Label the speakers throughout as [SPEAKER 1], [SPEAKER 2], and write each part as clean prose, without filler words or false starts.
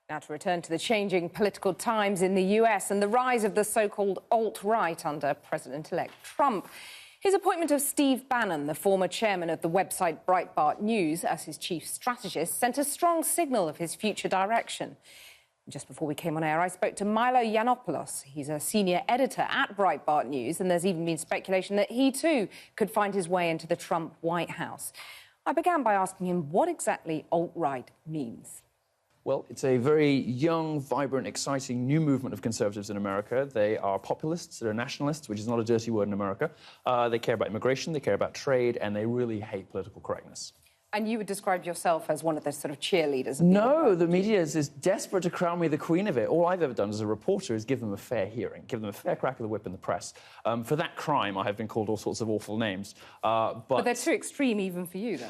[SPEAKER 1] Now to return to the changing political times in the US and the rise of the so-called alt-right under President-elect Trump. His appointment of Steve Bannon, the former chairman of the website Breitbart News, as his chief strategist, sent a strong signal of his future direction. Just before we came on air, I spoke to Milo. He's a senior editor at Breitbart News, and there's even been speculation that he too could find his way into the Trump White House. I began by asking him what exactly alt-right means.
[SPEAKER 2] Well, it's a very young, vibrant, exciting new movement of conservatives in America. They are populists, they're nationalists, which is not a dirty word in America. They care about immigration, they care about trade, and they really hate political correctness.
[SPEAKER 1] And you would describe yourself as one of the sort of cheerleaders?
[SPEAKER 2] No, the media is desperate to crown me the queen of it. All I've ever done as a reporter is give them a fair hearing, give them a fair crack of the whip in the press. For that crime, I have been called all sorts of awful names.
[SPEAKER 1] But they're too extreme even for you, then?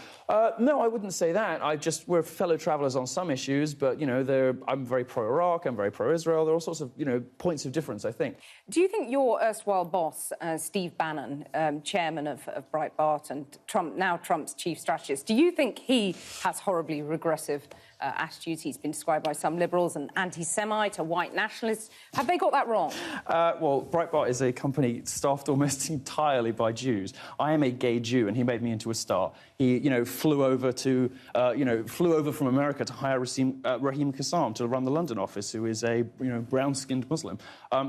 [SPEAKER 2] No, I wouldn't say that. We're fellow travellers on some issues, but, you know, I'm very pro-Iraq, I'm very pro-Israel. There are all sorts of, you know, points of difference, I think.
[SPEAKER 1] Do you think your erstwhile boss, Steve Bannon, chairman of Breitbart and Trump's chief strategist, do you think he has horribly regressive attitudes? He's been described by some liberals an anti-Semite, a white nationalist. Have they got that wrong?
[SPEAKER 2] Well, Breitbart is a company staffed almost entirely by Jews. I am a gay Jew, and he made me into a star. He, you know, flew over from America to hire Raheem Kassam to run the London office, who is a, you know, brown-skinned Muslim.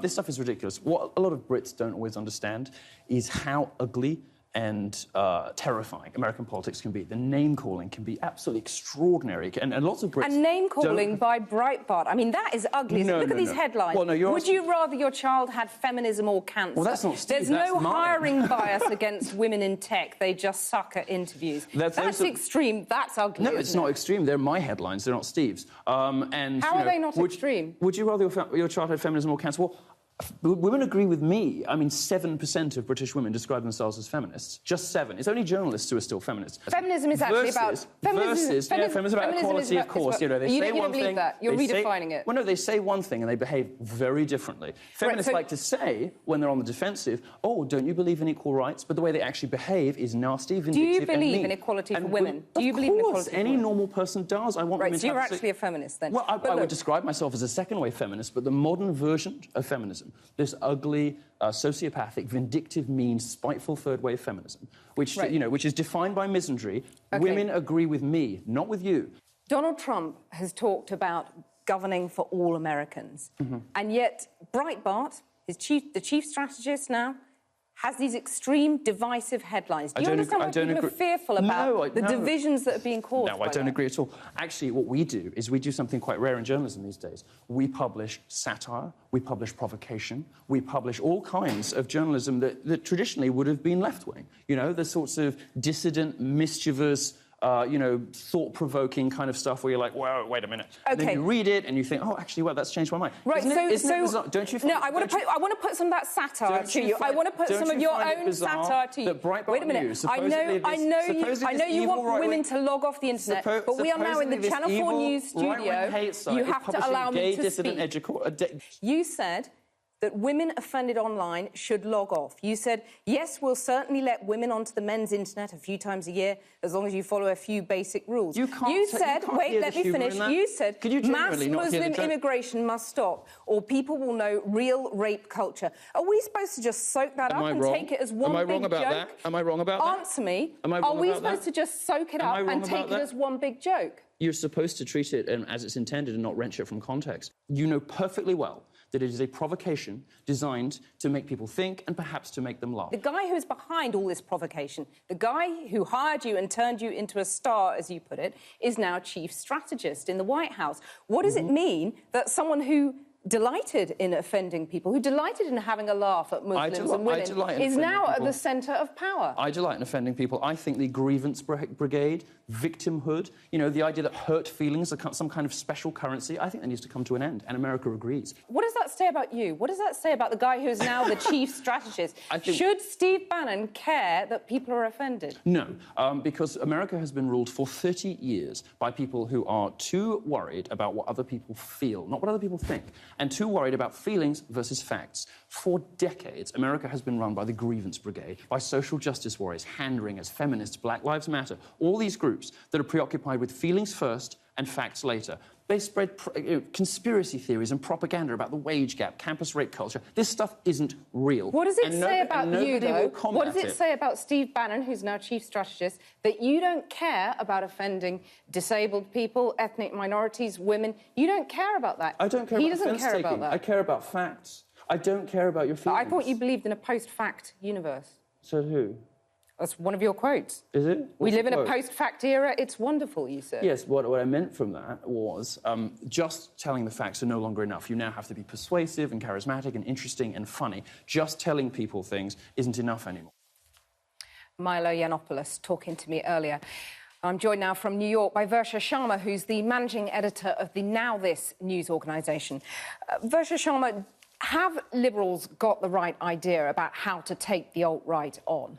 [SPEAKER 2] This stuff is ridiculous. What a lot of Brits don't always understand is how ugly and terrifying American politics can be. The name-calling can be absolutely extraordinary, and lots of Brits...
[SPEAKER 1] And name-calling by Breitbart, I mean, that is ugly. Look at these headlines.
[SPEAKER 2] Well, no,
[SPEAKER 1] Would you rather your child had feminism or cancer?
[SPEAKER 2] Well, that's not Steve,
[SPEAKER 1] There's no hiring bias against women in tech. They just suck at interviews. That's extreme. That's ugly.
[SPEAKER 2] No, it's not extreme. They're my headlines. They're not Steve's. How
[SPEAKER 1] are they not extreme?
[SPEAKER 2] Would you rather your child had feminism or cancer? Well, women agree with me. I mean, 7% of British women describe themselves as feminists. Just 7. It's only journalists who are still feminists.
[SPEAKER 1] Feminism is actually about...
[SPEAKER 2] Feminism is about equality, of course. You know, they say one thing...
[SPEAKER 1] You're redefining it.
[SPEAKER 2] Well, no, they say one thing and they behave very differently. Feminists like to say, when they're on the defensive, oh, don't you believe in equal rights? But the way they actually behave is nasty, vindictive,
[SPEAKER 1] Do you believe in equality for women? Do you believe in equality for women?
[SPEAKER 2] Any normal person does. I want women to
[SPEAKER 1] so you're actually a feminist, then?
[SPEAKER 2] Well, I would describe myself as a second-wave feminist, but the modern version of feminism, this ugly, sociopathic, vindictive, mean, spiteful third-wave feminism, which, you know, which is defined by misandry. Okay. Women agree with me, not with you.
[SPEAKER 1] Donald Trump has talked about governing for all Americans, and yet Breitbart, the chief strategist now, has these extreme, divisive headlines. Do you understand why people are fearful about the divisions that are being caused?
[SPEAKER 2] No, I don't agree at all. Actually, what we do is we do something quite rare in journalism these days. We publish satire, we publish provocation, we publish all kinds of journalism that traditionally would have been left-wing. You know, the sorts of dissident, mischievous, you know, thought-provoking kind of stuff where you're like, well, wait a minute. Okay. And then you read it and you think, oh, actually, well, that's changed my mind.
[SPEAKER 1] Right,
[SPEAKER 2] don't you find...
[SPEAKER 1] No, I want to put some of that satire to you. I want to put some of your own satire to you.
[SPEAKER 2] Wait
[SPEAKER 1] a minute. I know you want women to log off the internet, but we are now in the Channel 4 News studio. You have to allow me to speak. You said that women offended online should log off. You said, yes, we'll certainly let women onto the men's internet a few times a year, as long as you follow a few basic rules. You said, wait, let me finish. You said, mass Muslim immigration must stop, or people will know real rape culture. Are we supposed to just soak that up and take it as one big joke?
[SPEAKER 2] Am I wrong about that? Am I wrong about that?
[SPEAKER 1] Answer me. Are we supposed to just soak it up and take it as one big joke?
[SPEAKER 2] You're supposed to treat it as it's intended and not wrench it from context. You know perfectly well that it is a provocation designed to make people think and perhaps to make them laugh.
[SPEAKER 1] The guy who's behind all this provocation, the guy who hired you and turned you into a star, as you put it, is now chief strategist in the White House. What does it mean that someone who delighted in offending people, who delighted in having a laugh at Muslims and women, is now at the centre of power?
[SPEAKER 2] I delight in offending people. I think the grievance brigade, victimhood, you know, the idea that hurt feelings are some kind of special currency, I think that needs to come to an end, and America agrees.
[SPEAKER 1] What does that say about you? What does that say about the guy who is now the chief strategist? Should Steve Bannon care that people are offended?
[SPEAKER 2] No, because America has been ruled for 30 years by people who are too worried about what other people feel, not what other people think, and too worried about feelings versus facts. For decades, America has been run by the grievance brigade, by social justice warriors, hand-wringers, feminists, Black Lives Matter, all these groups that are preoccupied with feelings first and facts later. They spread conspiracy theories and propaganda about the wage gap, campus rape culture. This stuff isn't real.
[SPEAKER 1] What does it say about you, though? What does it say about Steve Bannon, who's now chief strategist, that you don't care about offending disabled people, ethnic minorities, women? You don't care about that.
[SPEAKER 2] I don't care about offence-taking. I care about facts. I don't care about your feelings.
[SPEAKER 1] But I thought you believed in a post-fact universe.
[SPEAKER 2] So who?
[SPEAKER 1] That's one of your quotes.
[SPEAKER 2] Is it?
[SPEAKER 1] We live in a post-fact era. It's wonderful, you said.
[SPEAKER 2] Yes, what I meant from that was just telling the facts are no longer enough. You now have to be persuasive and charismatic and interesting and funny. Just telling people things isn't enough anymore.
[SPEAKER 1] Milo Yiannopoulos talking to me earlier. I'm joined now from New York by Varsha Sharma, who's the managing editor of the Now This news organisation. Varsha Sharma, have Liberals got the right idea about how to take the alt-right on?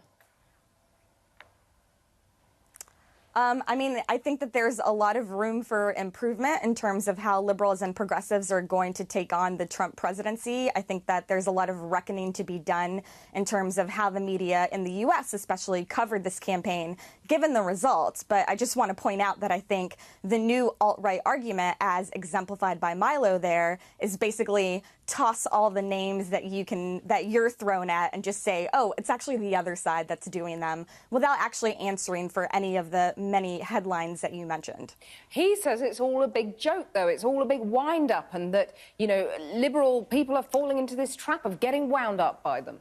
[SPEAKER 3] I mean, I think that there's a lot of room for improvement in terms of how Liberals and progressives are going to take on the Trump presidency. I think that there's a lot of reckoning to be done in terms of how the media in the U.S. especially covered this campaign, given the results. But I just want to point out that I think the new alt-right argument, as exemplified by Milo there, is basically toss all the names that you're thrown at and just say, oh, it's actually the other side that's doing them, without actually answering for any of the many headlines that you mentioned.
[SPEAKER 1] He says it's all a big joke, though. It's all a big wind-up, and that, you know, liberal people are falling into this trap of getting wound up by them.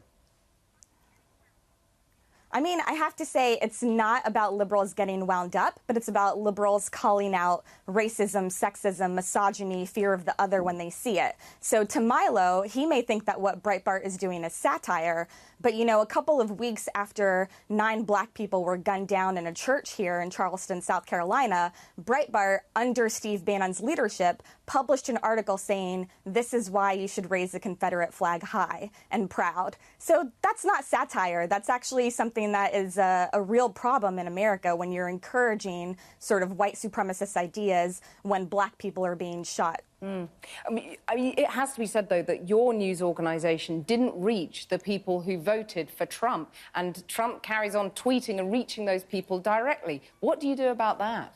[SPEAKER 3] I mean, I have to say it's not about Liberals getting wound up, but it's about Liberals calling out racism, sexism, misogyny, fear of the other when they see it. So to Milo, he may think that what Breitbart is doing is satire, but, you know, a couple of weeks after 9 black people were gunned down in a church here in Charleston, South Carolina, Breitbart, under Steve Bannon's leadership, published an article saying, this is why you should raise the Confederate flag high and proud. So that's not satire. That's actually something that is a real problem in America when you're encouraging sort of white supremacist ideas when black people are being shot.
[SPEAKER 1] I mean, it has to be said, though, that your news organisation didn't reach the people who voted for Trump, and Trump carries on tweeting and reaching those people directly. What do you do about that?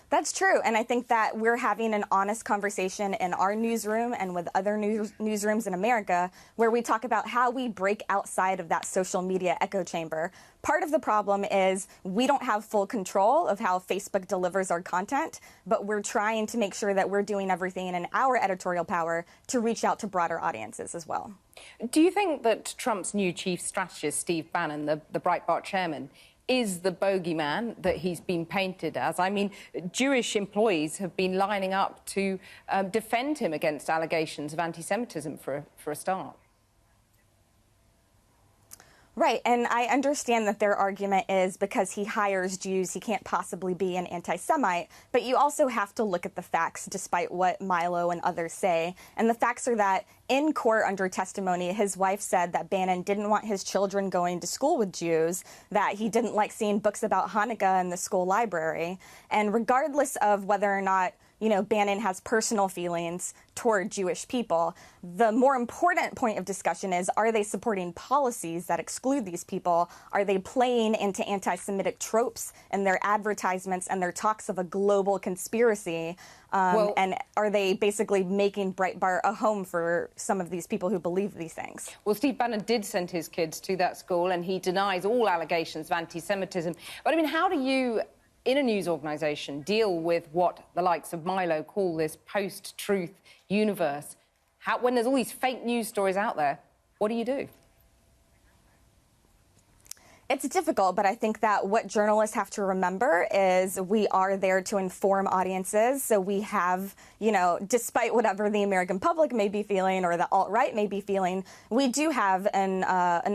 [SPEAKER 3] That's true, and I think that we're having an honest conversation in our newsroom and with other newsrooms in America where we talk about how we break outside of that social media echo chamber. Part of the problem is we don't have full control of how Facebook delivers our content, but we're trying to make sure that we're doing everything in our editorial power to reach out to broader audiences as well.
[SPEAKER 1] Do you think that Trump's new chief strategist, Steve Bannon, the Breitbart chairman, is the bogeyman that he's been painted as? I mean, Jewish employees have been lining up to defend him against allegations of anti-Semitism for a start.
[SPEAKER 3] Right, and I understand that their argument is because he hires Jews, he can't possibly be an anti-Semite, but you also have to look at the facts, despite what Milo and others say. And the facts are that in court under testimony, his wife said that Bannon didn't want his children going to school with Jews, that he didn't like seeing books about Hanukkah in the school library. And regardless of whether or not Bannon has personal feelings toward Jewish people, the more important point of discussion is, are they supporting policies that exclude these people? Are they playing into anti-Semitic tropes in their advertisements and their talks of a global conspiracy? And are they basically making Breitbart a home for some of these people who believe these things?
[SPEAKER 1] Well, Steve Bannon did send his kids to that school, and he denies all allegations of anti-Semitism. But, I mean, how do you, in a news organisation, deal with what the likes of Milo call this post-truth universe? When there's all these fake news stories out there, what do you do?
[SPEAKER 3] It's difficult, but I think that what journalists have to remember is we are there to inform audiences. So we have, despite whatever the American public may be feeling or the alt-right may be feeling, we do have an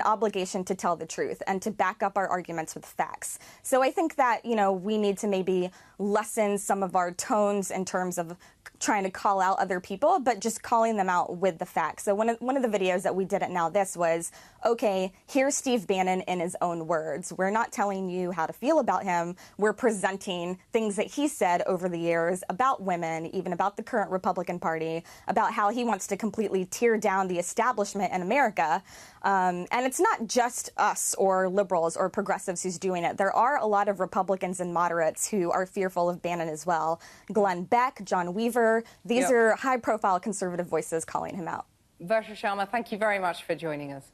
[SPEAKER 3] obligation to tell the truth and to back up our arguments with facts. So I think that, we need to maybe lessen some of our tones in terms of trying to call out other people, but just calling them out with the facts. So one of the videos that we did at Now This was, okay, here's Steve Bannon in his own words. We're not telling you how to feel about him. We're presenting things that he said over the years about women, even about the current Republican Party, about how he wants to completely tear down the establishment in America. And it's not just us or liberals or progressives who's doing it. There are a lot of Republicans and moderates who are fearful fearful of Bannon as well. Glenn Beck, John Weaver, these are high-profile conservative voices calling him out.
[SPEAKER 1] Versha Sharma, thank you very much for joining us.